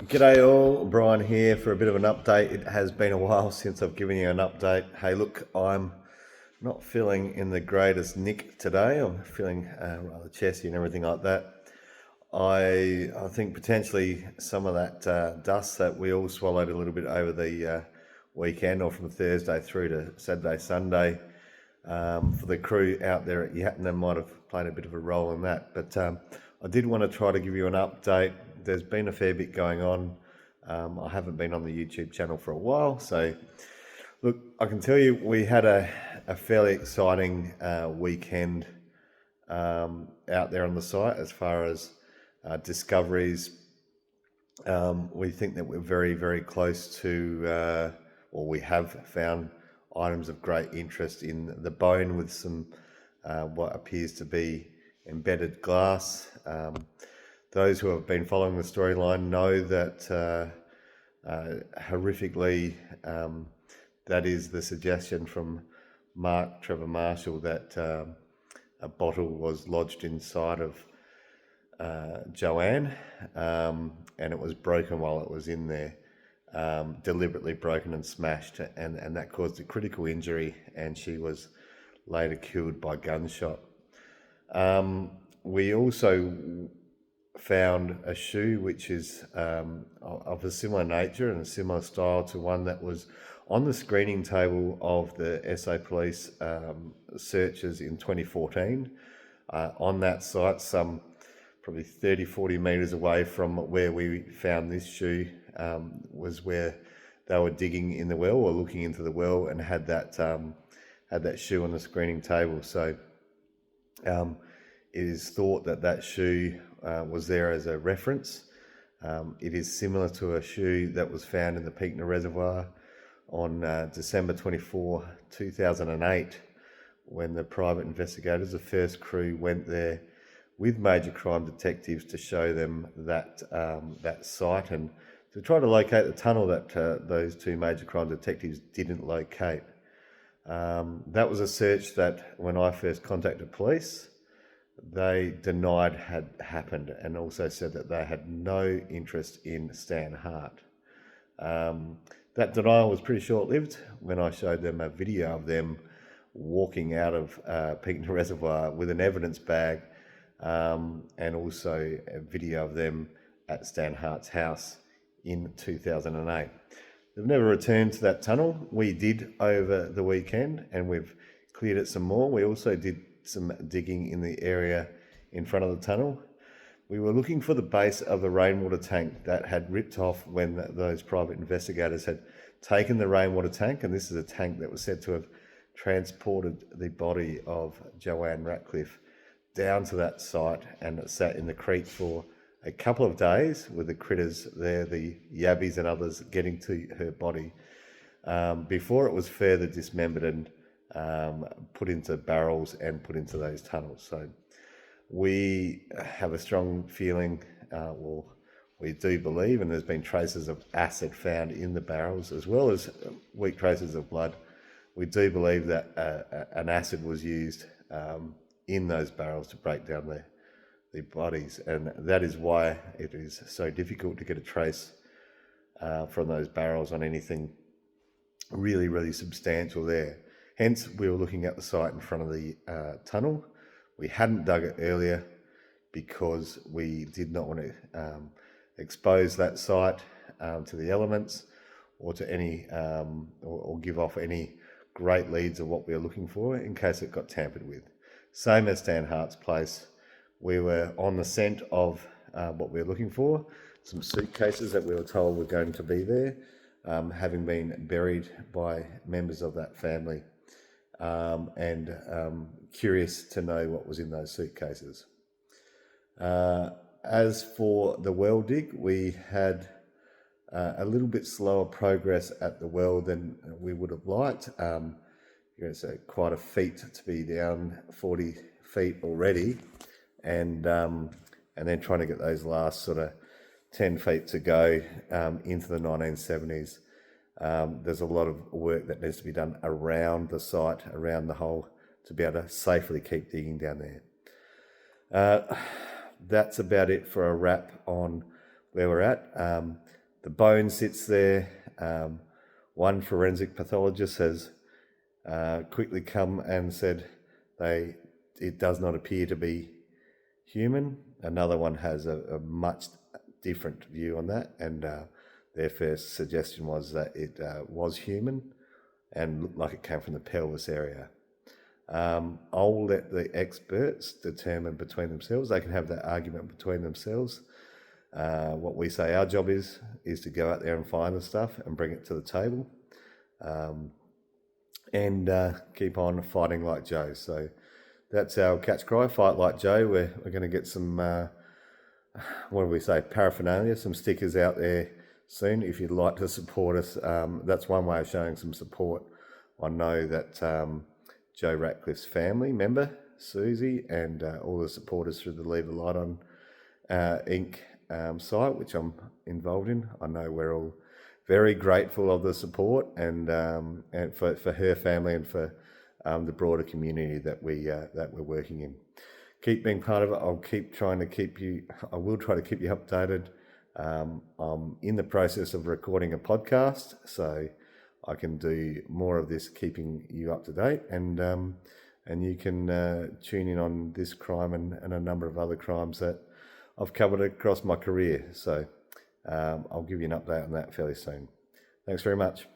G'day all, Brian here for a bit of an update. It has been a while since I've given you an update. Hey, look, I'm not feeling in the greatest nick today. I'm feeling rather chesty and everything like that. I think potentially some of that dust that we all swallowed a little bit over the weekend, or from Thursday through to Saturday, Sunday, for the crew out there at Yatina might have played a bit of a role in that. But I did want to try to give you an update. There's been a fair bit going on. I haven't been on the YouTube channel for a while, so look, I can tell you we had a fairly exciting weekend out there on the site as far as discoveries. We think that we're very, very close to, or we have found items of great interest in the bone with some what appears to be embedded glass. Those who have been following the storyline know that horrifically that is the suggestion from Mark Trevor Marshall that a bottle was lodged inside of Joanne, and it was broken while it was in there, deliberately broken and smashed, and that caused a critical injury, and she was later killed by gunshot. We also found a shoe which is of a similar nature and a similar style to one that was on the screening table of the SA Police searches in 2014 on that site, some probably 30-40 metres away from where we found this shoe, was where they were digging in the well or looking into the well, and had that shoe on the screening table. So it is thought that that shoe was there as a reference. It is similar to a shoe that was found in the Peakner Reservoir on December 24, 2008, when the private investigators, the first crew, went there with major crime detectives to show them that site and to try to locate the tunnel that those two major crime detectives didn't locate. That was a search that, when I first contacted police, they denied had happened, and also said that they had no interest in Stan Hart. That denial was pretty short-lived when I showed them a video of them walking out of Peakner Reservoir with an evidence bag, and also a video of them at Stan Hart's house in 2008. They've never returned to that tunnel. We did over the weekend, and we've cleared it some more. We also did some digging in the area in front of the tunnel. We were looking for the base of the rainwater tank that had ripped off when those private investigators had taken the rainwater tank, and this is a tank that was said to have transported the body of Joanne Ratcliffe down to that site, and it sat in the creek for a couple of days with the critters there, the yabbies and others, getting to her body before it was further dismembered and put into barrels and put into those tunnels. So we have a strong feeling, well, we do believe, and there's been traces of acid found in the barrels as well as weak traces of blood. We do believe that an acid was used in those barrels to break down the bodies, and that is why it is so difficult to get a trace from those barrels on anything really, really substantial there. Hence, we were looking at the site in front of the tunnel. We hadn't dug it earlier because we did not want to expose that site to the elements, or to any or give off any great leads of what we were looking for in case it got tampered with. Same as Stan Hart's place, we were on the scent of what we were looking for, some suitcases that we were told were going to be there, having been buried by members of that family, and curious to know what was in those suitcases. As for the well dig, we had a little bit slower progress at the well than we would have liked. It's quite a feat to be down 40 feet already, and then trying to get those last sort of 10 feet to go into the 1970s. There's a lot of work that needs to be done around the site, around the hole, to be able to safely keep digging down there. That's about it for a wrap on where we're at. The bone sits there. One forensic pathologist has quickly come and said it does not appear to be human. Another one has a much different view on that, and their first suggestion was that it was human and looked like it came from the pelvis area. I'll let the experts determine between themselves. They can have that argument between themselves. What we say our job is to go out there and find the stuff and bring it to the table, and keep on fighting like Joe. So that's our catch cry, fight like Joe. We're going to get some, what do we say, paraphernalia, some stickers out there soon if you'd like to support us. That's one way of showing some support. I know that Joe Ratcliffe's family member, Susie, and all the supporters through the Leave a Light On Inc. Site, which I'm involved in. I know we're all very grateful of the support and for her family and for the broader community that we're working in. Keep being part of it. I will try to keep you updated. I'm in the process of recording a podcast, so I can do more of this, keeping you up to date, and you can tune in on this crime and a number of other crimes that I've covered across my career. So I'll give you an update on that fairly soon. Thanks very much.